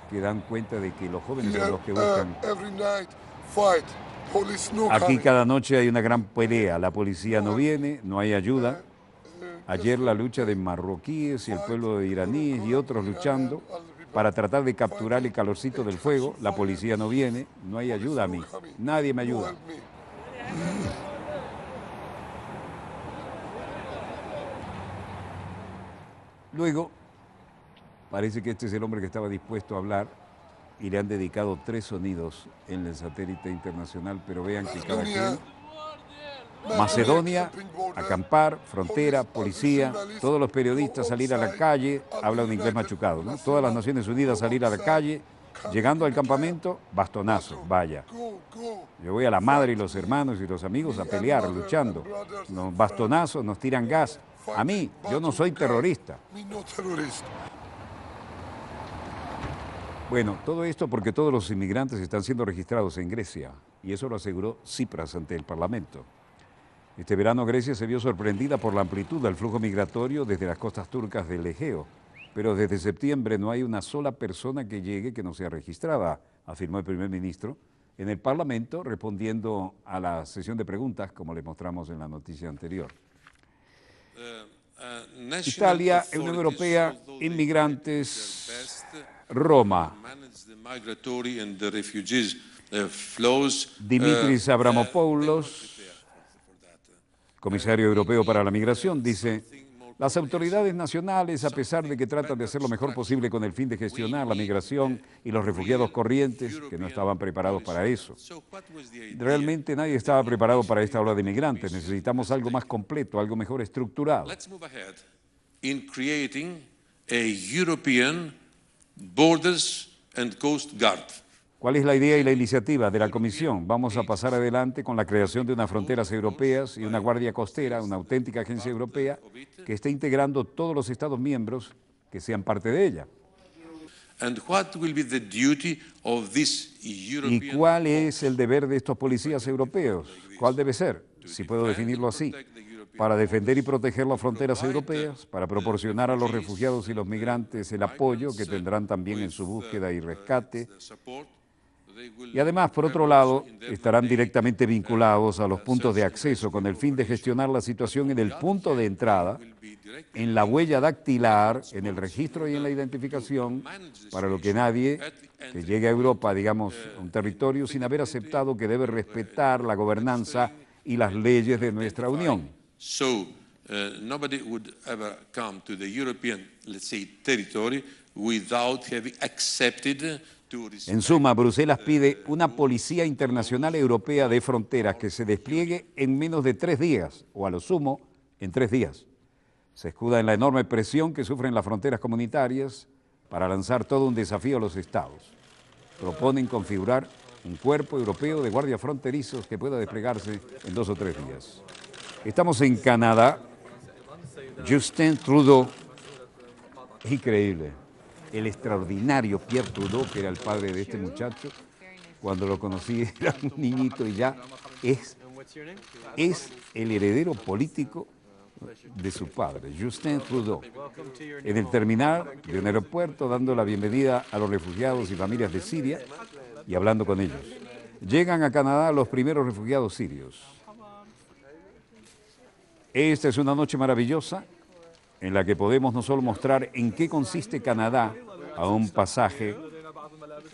S1: que dan cuenta de que los jóvenes son los que buscan. Aquí cada noche hay una gran pelea, la policía no viene, no hay ayuda. Ayer la lucha de marroquíes y el pueblo de iraníes y otros luchando para tratar de capturar el calorcito del fuego, la policía no viene, no hay ayuda a mí, nadie me ayuda. Luego, parece que este es el hombre que estaba dispuesto a hablar y le han dedicado 3 sonidos en el satélite internacional, pero vean que cada quien... Macedonia, acampar, frontera, policía, todos los periodistas salir a la calle, habla un inglés machucado, ¿no? Todas las Naciones Unidas salir a la calle, llegando al campamento, bastonazo, vaya. Yo voy a la madre y los hermanos y los amigos a pelear, luchando. Nos bastonazos, nos tiran gas. A mí, yo no soy terrorista. Bueno, todo esto porque todos los inmigrantes están siendo registrados en Grecia, y eso lo aseguró Tsipras ante el Parlamento. Este verano Grecia se vio sorprendida por la amplitud del flujo migratorio desde las costas turcas del Egeo, pero desde septiembre no hay una sola persona que llegue que no sea registrada, afirmó el primer ministro en el Parlamento, respondiendo a la sesión de preguntas, como les mostramos en la noticia anterior. Italia, Unión Europea, inmigrantes, Roma. Dimitris Avramopoulos, comisario europeo para la migración, dice, las autoridades nacionales, a pesar de que tratan de hacer lo mejor posible con el fin de gestionar la migración y los refugiados corrientes, que no estaban preparados para eso. Realmente nadie estaba preparado para esta ola de inmigrantes. Necesitamos algo más completo, algo mejor estructurado. ¿Cuál es la idea y la iniciativa de la Comisión? Vamos a pasar adelante con la creación de unas fronteras europeas y una guardia costera, una auténtica agencia europea que esté integrando todos los Estados miembros que sean parte de ella. ¿Y cuál es el deber de estos policías europeos? ¿Cuál debe ser? Si puedo definirlo así. Para defender y proteger las fronteras europeas, para proporcionar a los refugiados y los migrantes el apoyo que tendrán también en su búsqueda y rescate. Y además, por otro lado, estarán directamente vinculados a los puntos de acceso con el fin de gestionar la situación en el punto de entrada, en la huella dactilar, en el registro y en la identificación, para lo que nadie que llegue a Europa, digamos, a un territorio sin haber aceptado que debe respetar la gobernanza y las leyes de nuestra Unión.
S16: Nobody would ever come to the European, let's say, territory without having accepted.
S1: En suma, Bruselas pide una policía internacional europea de fronteras que se despliegue en menos de 3 días, o a lo sumo, en 3 días. Se escuda en la enorme presión que sufren las fronteras comunitarias para lanzar todo un desafío a los Estados. Proponen configurar un cuerpo europeo de guardias fronterizos que pueda desplegarse en 2 o 3 días. Estamos en Canadá. Justin Trudeau, increíble. El extraordinario Pierre Trudeau, que era el padre de este muchacho, cuando lo conocí era un niñito y ya es el heredero político de su padre, Justin Trudeau. En el terminal de un aeropuerto, dando la bienvenida a los refugiados y familias de Siria y hablando con ellos. Llegan a Canadá los primeros refugiados sirios. Esta es una noche maravillosa en la que podemos no solo mostrar en qué consiste Canadá a un pasaje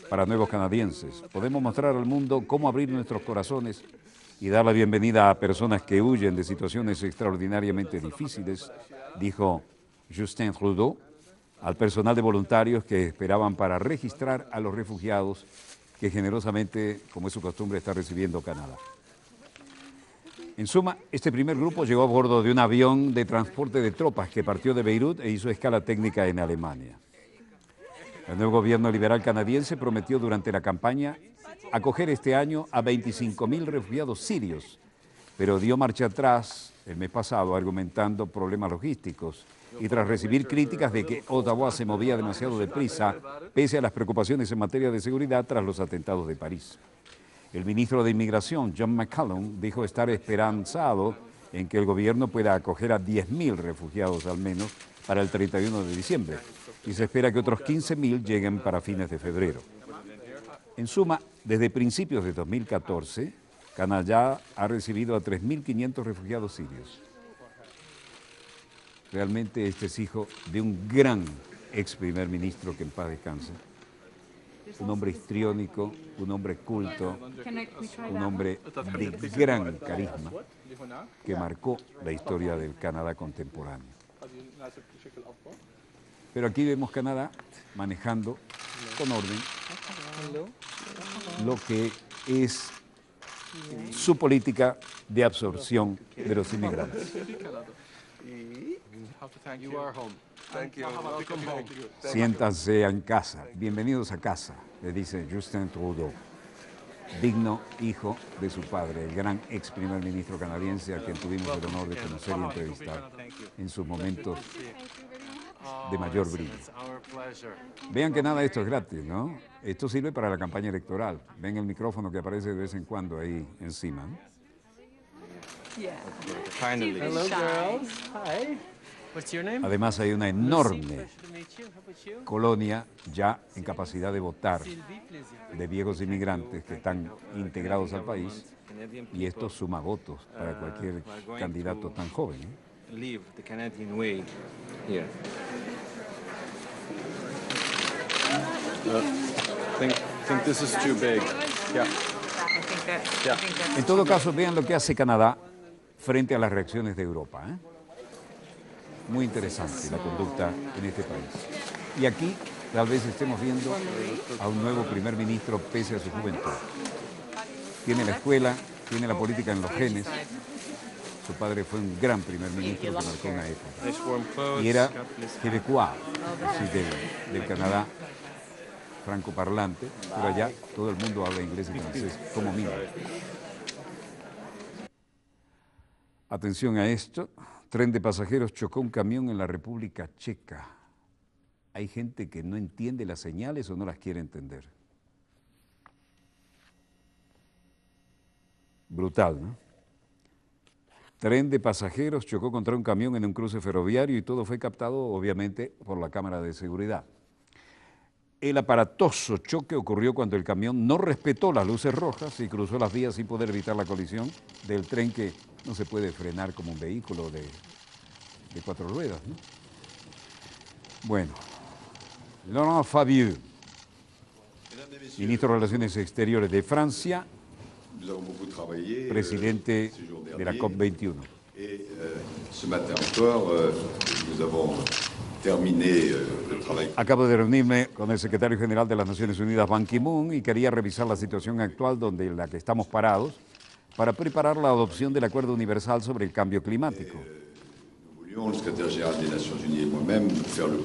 S1: para nuevos canadienses, podemos mostrar al mundo cómo abrir nuestros corazones y dar la bienvenida a personas que huyen de situaciones extraordinariamente difíciles, dijo Justin Trudeau al personal de voluntarios que esperaban para registrar a los refugiados que generosamente, como es su costumbre, está recibiendo Canadá. En suma, este primer grupo llegó a bordo de un avión de transporte de tropas que partió de Beirut e hizo escala técnica en Alemania. El nuevo gobierno liberal canadiense prometió durante la campaña acoger este año a 25.000 refugiados sirios pero dio marcha atrás el mes pasado argumentando problemas logísticos y tras recibir críticas de que Ottawa se movía demasiado deprisa, pese a las preocupaciones en materia de seguridad tras los atentados de París. El ministro de Inmigración, John McCallum, dijo estar esperanzado en que el gobierno pueda acoger a 10.000 refugiados al menos para el 31 de diciembre, y se espera que otros 15.000 lleguen para fines de febrero. En suma, desde principios de 2014, Canadá ha recibido a 3.500 refugiados sirios. Realmente este es hijo de un gran ex primer ministro, que en paz descanse, un hombre histriónico, un hombre culto, un hombre de gran carisma que marcó la historia del Canadá contemporáneo. Pero aquí vemos Canadá manejando con orden lo que es su política de absorción de los inmigrantes. Siéntanse en casa, bienvenidos a casa, le dice Justin Trudeau, digno hijo de su padre, el gran ex primer ministro canadiense, a quien tuvimos el honor de conocer y entrevistar en sus momentos de mayor brillo. Vean que nada de esto es gratis, ¿no? Esto sirve para la campaña electoral. Ven el micrófono que aparece de vez en cuando ahí encima, ¿no?
S17: Finally. Hello, girls. Hi. What's your name?
S1: Además hay una enorme colonia ya en capacidad de votar de viejos inmigrantes que están integrados al país, y esto suma votos para cualquier candidato tan joven, ¿no?
S17: Live the Canadian way here. Think this is too big. Yeah.
S1: En todo caso, vean lo que hace Canadá frente a las reacciones de Europa, ¿eh? Muy interesante la conducta en este país. Y aquí tal vez estemos viendo a un nuevo primer ministro pese a su juventud. Tiene la escuela, tiene la política en los genes. Su padre fue un gran primer ministro que marcó una época. Y era quebecois, del Canadá, francoparlante, pero allá todo el mundo habla inglés y francés, como mínimo. Atención a esto. Tren de pasajeros chocó un camión en la República Checa. Hay gente que no entiende las señales o no las quiere entender. Brutal, ¿no? Tren de pasajeros chocó contra un camión en un cruce ferroviario y todo fue captado, obviamente, por la cámara de seguridad. El aparatoso choque ocurrió cuando el camión no respetó las luces rojas y cruzó las vías sin poder evitar la colisión del tren, que no se puede frenar como un vehículo de 4 ruedas, ¿no? Bueno, Laurent Fabius, ministro de Relaciones Exteriores de Francia, presidente de la COP21. Acabo de reunirme con el secretario general de las Naciones Unidas, Ban Ki-moon, y quería revisar la situación actual en la que estamos parados para preparar la adopción del Acuerdo Universal sobre el Cambio Climático.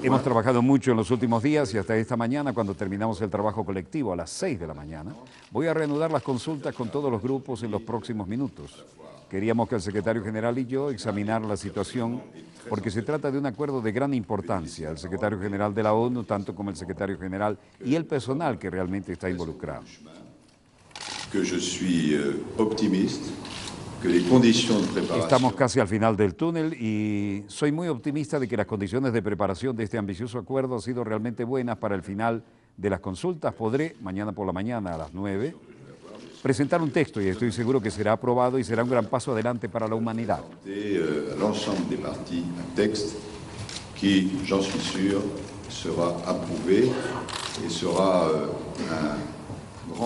S1: Hemos trabajado mucho en los últimos días y hasta esta mañana, cuando terminamos el trabajo colectivo a las 6 de la mañana, voy a reanudar las consultas con todos los grupos en los próximos minutos. Queríamos que el secretario general y yo examinar la situación, porque se trata de un acuerdo de gran importancia. El secretario general de la ONU, tanto como el secretario general y el personal que realmente está involucrado. Estamos casi al final del túnel y soy muy optimista de que las condiciones de preparación de este ambicioso acuerdo han sido realmente buenas para el final de las consultas. Podré, mañana por la mañana a las 9, presentar un texto y estoy seguro que será aprobado y será un gran paso adelante para la humanidad.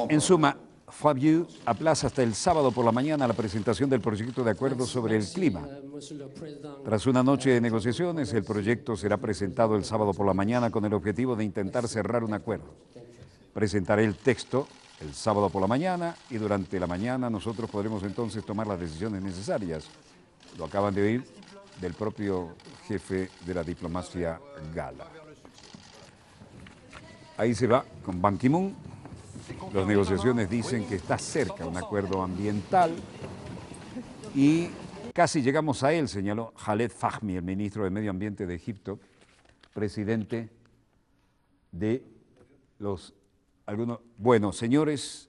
S1: En suma, Fabius aplaza hasta el sábado por la mañana la presentación del proyecto de acuerdo sobre el clima. Tras una noche de negociaciones, el proyecto será presentado el sábado por la mañana con el objetivo de intentar cerrar un acuerdo. Presentaré el texto el sábado por la mañana y durante la mañana nosotros podremos entonces tomar las decisiones necesarias. Lo acaban de oír del propio jefe de la diplomacia gala. Ahí se va con Ban Ki-moon. Las negociaciones dicen que está cerca un acuerdo ambiental Y casi llegamos a él, señaló Khaled Fahmy, el ministro de Medio Ambiente de Egipto, presidente de los algunos. Bueno, señores,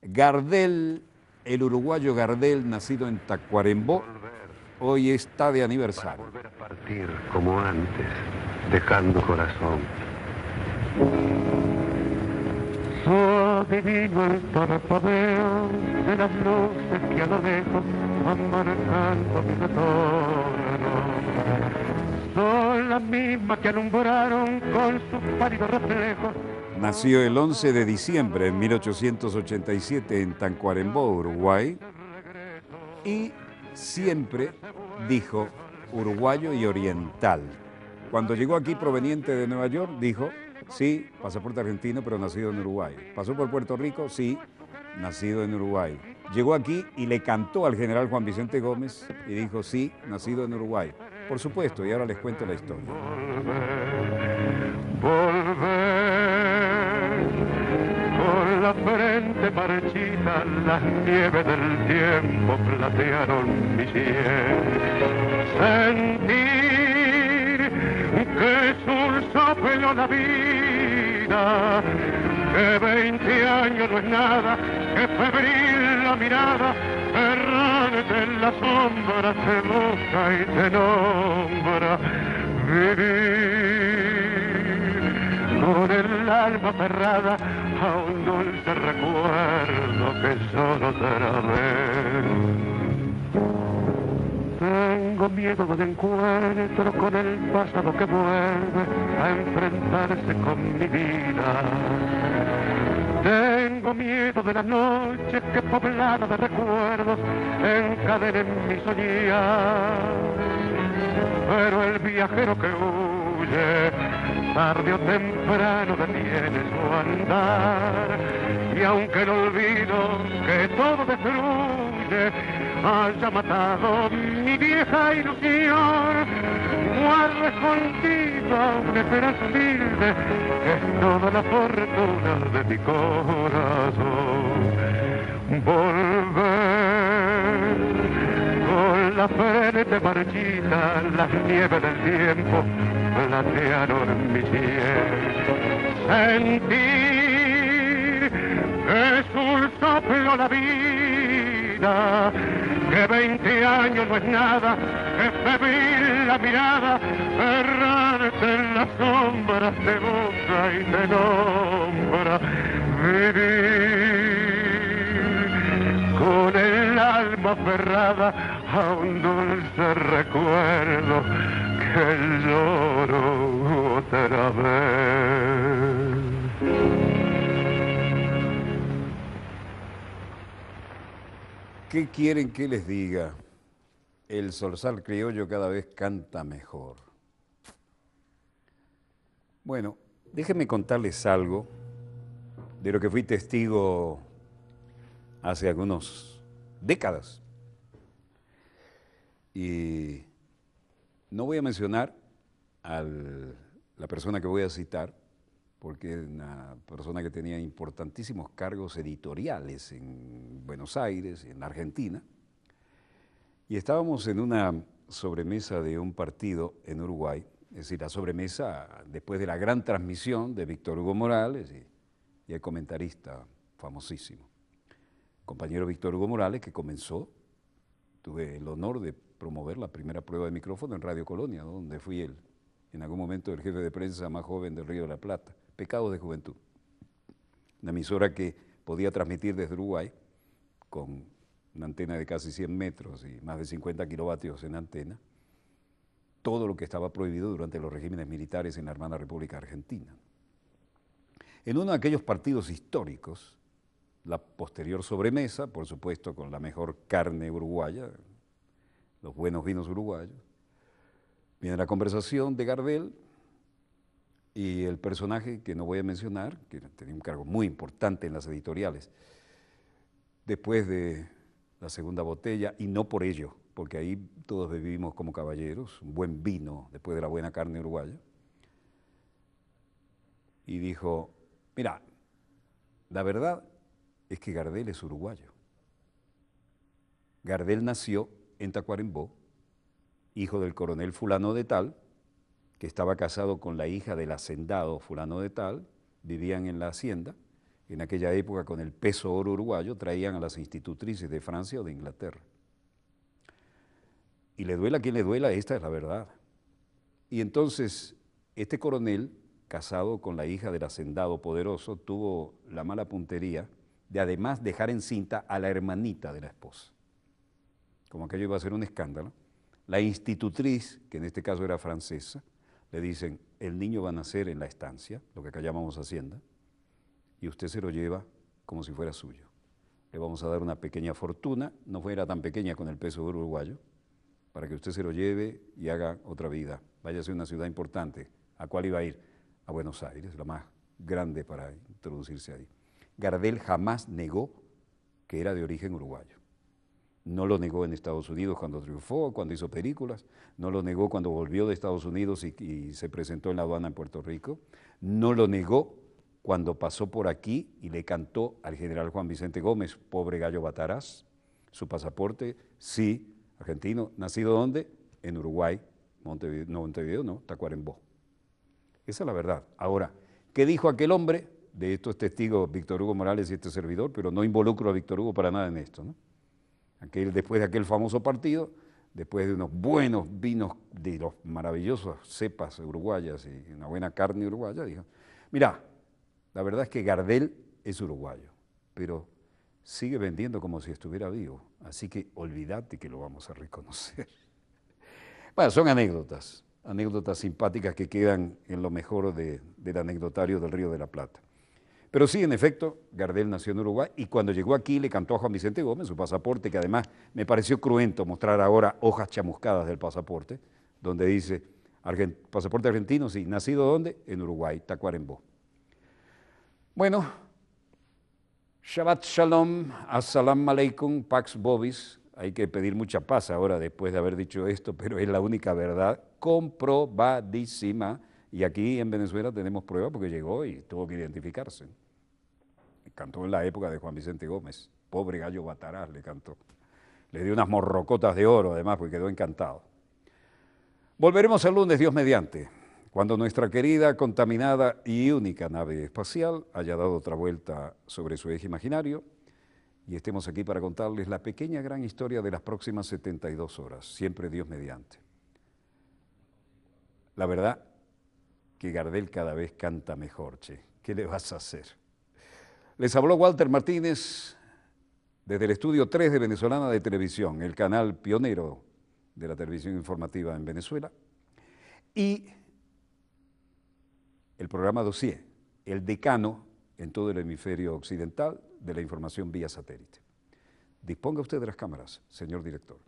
S1: Gardel, el uruguayo Gardel, nacido en Tacuarembó, hoy está de aniversario.
S18: Volver a partir como antes, dejando corazón. Suave vino el parpadeo de las luces que a lo lejos van marcando mi retorno. Son las mismas que alumbraron con sus pálidos reflejos.
S1: Nació el 11 de diciembre de 1887 en Tacuarembó, Uruguay, y siempre dijo uruguayo y oriental. Cuando llegó aquí proveniente de Nueva York, dijo, sí, pasaporte argentino, pero nacido en Uruguay. Pasó por Puerto Rico, sí, nacido en Uruguay. Llegó aquí y le cantó al general Juan Vicente Gómez y dijo, sí, nacido en Uruguay. Por supuesto, y ahora les cuento la historia.
S18: Volver, con la frente marchita, las nieves del tiempo platearon mi sien. Sentir que es un soplo la vida, que 20 años no es nada, que febril la mirada, errante en la sombra te busca y te nombra. Vivir con el alma aferrada a un dulce recuerdo que solo será ver. Tengo miedo del encuentro con el pasado que vuelve a enfrentarse con mi vida. Tengo miedo de las noches que pobladas de recuerdos encadenen mi soñar. Pero el viajero que huye, tarde o temprano detiene su andar. Y aunque el olvido que todo destruye haya matado mi vieja ilusión, guardo escondida una esperanza humilde, que es toda la fortuna de mi corazón. Volver con la frente marchita, las nieves del tiempo platearon mi piel. Sentir que es un soplo la vida, que 20 años no es nada, que febril la mirada, errante en las sombras te busca y te nombra. Vivir con el alma aferrada a un dulce recuerdo que lloro otra vez.
S1: ¿Qué quieren que les diga? El zorzal criollo cada vez canta mejor. Bueno, déjenme contarles algo de lo que fui testigo hace algunas décadas. Y no voy a mencionar a la persona que voy a citar, porque es una persona que tenía importantísimos cargos editoriales en Buenos Aires, en Argentina, y estábamos en una sobremesa de un partido en Uruguay, es decir, la sobremesa después de la gran transmisión de Víctor Hugo Morales y el comentarista famosísimo, compañero Víctor Hugo Morales, que comenzó, tuve el honor de promover la primera prueba de micrófono en Radio Colonia, donde fui en algún momento el jefe de prensa más joven del Río de la Plata, Pecados de Juventud, una emisora que podía transmitir desde Uruguay con una antena de casi 100 metros y más de 50 kilovatios en antena, todo lo que estaba prohibido durante los regímenes militares en la hermana República Argentina. En uno de aquellos partidos históricos, la posterior sobremesa, por supuesto con la mejor carne uruguaya, los buenos vinos uruguayos, viene la conversación de Gardel y el personaje que no voy a mencionar, que tenía un cargo muy importante en las editoriales, después de la segunda botella, y no por ello, porque ahí todos bebimos como caballeros, un buen vino después de la buena carne uruguaya, y dijo, mira, la verdad es que Gardel es uruguayo. Gardel nació en Tacuarembó, hijo del coronel fulano de tal, que estaba casado con la hija del hacendado fulano de tal, vivían en la hacienda. En aquella época, con el peso oro uruguayo, traían a las institutrices de Francia o de Inglaterra. Y le duela a quien le duela, esta es la verdad. Y entonces, este coronel, casado con la hija del hacendado poderoso, tuvo la mala puntería de además dejar encinta a la hermanita de la esposa. Como aquello iba a ser un escándalo, la institutriz, que en este caso era francesa, le dicen, el niño va a nacer en la estancia, lo que acá llamamos hacienda, y usted se lo lleva como si fuera suyo. Le vamos a dar una pequeña fortuna, no fuera tan pequeña con el peso oro uruguayo, para que usted se lo lleve y haga otra vida. Váyase a una ciudad importante. ¿A cuál iba a ir? A Buenos Aires, la más grande para introducirse ahí. Gardel jamás negó que era de origen uruguayo. No lo negó en Estados Unidos cuando triunfó, cuando hizo películas, no lo negó cuando volvió de Estados Unidos y se presentó en la aduana en Puerto Rico, no lo negó cuando pasó por aquí y le cantó al general Juan Vicente Gómez, pobre gallo Bataraz, su pasaporte, sí, argentino, ¿nacido dónde? En Uruguay, Montevideo no, Tacuarembó. Esa es la verdad. Ahora, ¿qué dijo aquel hombre? De esto es testigo Víctor Hugo Morales y este servidor, pero no involucro a Víctor Hugo para nada en esto, ¿no? Después de aquel famoso partido, después de unos buenos vinos de los maravillosos cepas uruguayas y una buena carne uruguaya, dijo, mira, la verdad es que Gardel es uruguayo, pero sigue vendiendo como si estuviera vivo, así que olvídate que lo vamos a reconocer. Bueno, son anécdotas simpáticas que quedan en lo mejor del anecdotario del Río de la Plata. Pero sí, en efecto, Gardel nació en Uruguay y cuando llegó aquí le cantó a Juan Vicente Gómez su pasaporte, que además me pareció cruento mostrar ahora hojas chamuscadas del pasaporte, donde dice, pasaporte argentino, sí, ¿nacido dónde? En Uruguay, Tacuarembó. Bueno, Shabbat Shalom, Assalamu Alaikum, Pax Bobis. Hay que pedir mucha paz ahora después de haber dicho esto, pero es la única verdad comprobadísima. Y aquí en Venezuela tenemos pruebas porque llegó y tuvo que identificarse. Cantó en la época de Juan Vicente Gómez, pobre gallo Bataraz le cantó. Le dio unas morrocotas de oro además porque quedó encantado. Volveremos el lunes, Dios mediante, cuando nuestra querida, contaminada y única nave espacial haya dado otra vuelta sobre su eje imaginario y estemos aquí para contarles la pequeña gran historia de las próximas 72 horas, siempre Dios mediante. La verdad que Gardel cada vez canta mejor, che. ¿Qué le vas a hacer? Les habló Walter Martínez desde el estudio 3 de Venezolana de Televisión, el canal pionero de la televisión informativa en Venezuela, y el programa Dossier, el decano en todo el hemisferio occidental de la información vía satélite. Disponga usted de las cámaras, señor director.